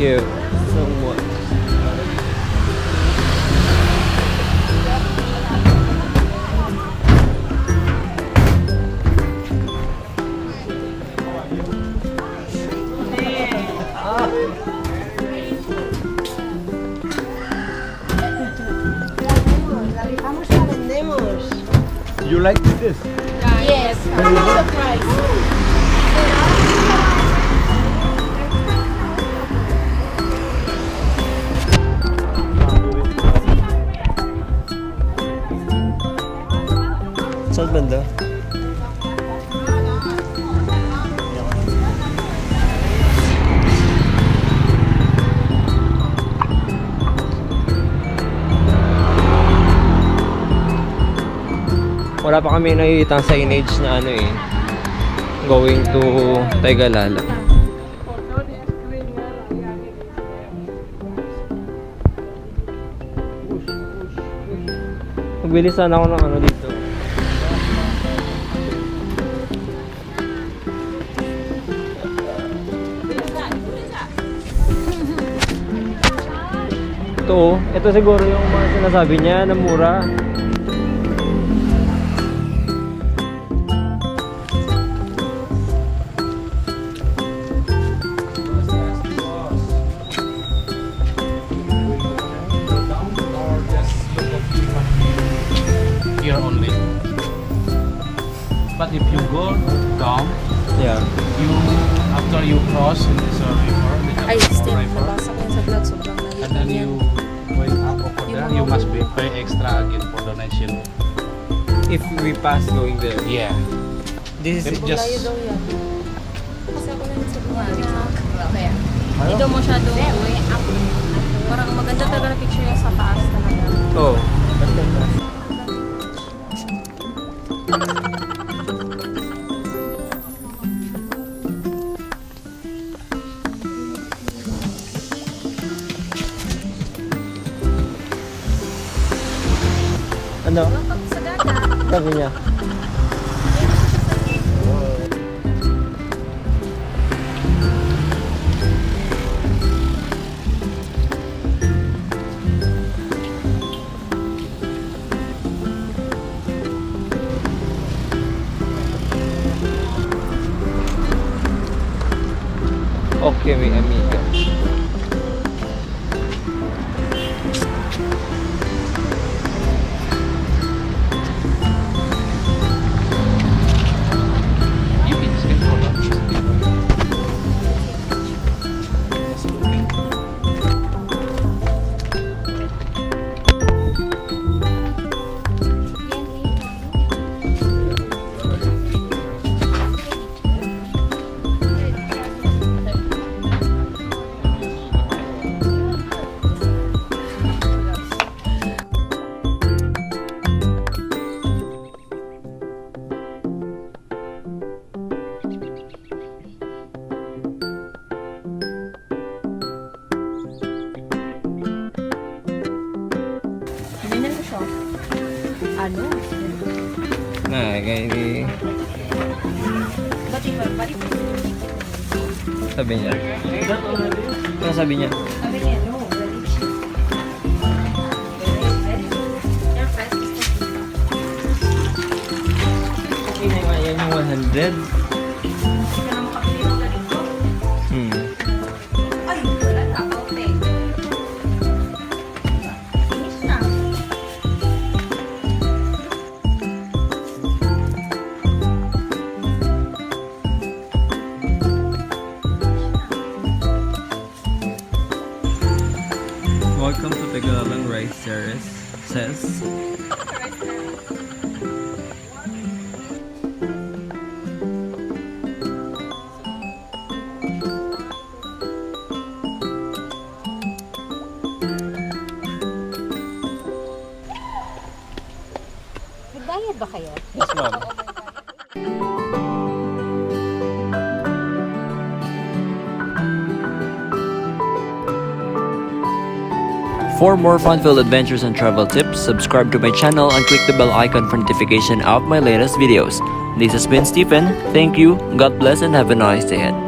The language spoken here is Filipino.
you so much. You like this? Yes. How much the price? Saan banda? Wala pa kami nakikita signage na ano eh, going to Tegallalang. Magbilis sana ako ng ano dito. Ito siguro yung mga sinasabi niya na mura. Here only. But if you go down, Yeah. you after you cross in this river, Ay, the still, river, nabasa ko yun sa vlog. Sobrang lalim and then yan. you going up over there, you must be pay extra again for donation. If we pass going there. Yeah. This is Just Layo daw yan. Kasi ako na yun sa buwan. Kaya, hindi daw masyado way up. Parang maganda talaga na picture yung sa taas talaga. oh. Ano? Kapag sa dagat, Sabi niya. Okay, mi amiga. you can skip for lunch. hindi na siya. Ano? Nah, kayak ini. Bati. Sabi niya. Ano sabi niya? Sabi niya, no. Okay na nga yan yung 100. Ay, wala na. Okay. Finish na. Welcome to Tegallalang Rice Terrace. Says. Nagbayad ba kayo? Yes, ma'am. For more fun-filled adventures and travel tips, subscribe to my channel and click the bell icon for notification of my latest videos. This has been Stephen. Thank you, God bless, and have a nice day ahead.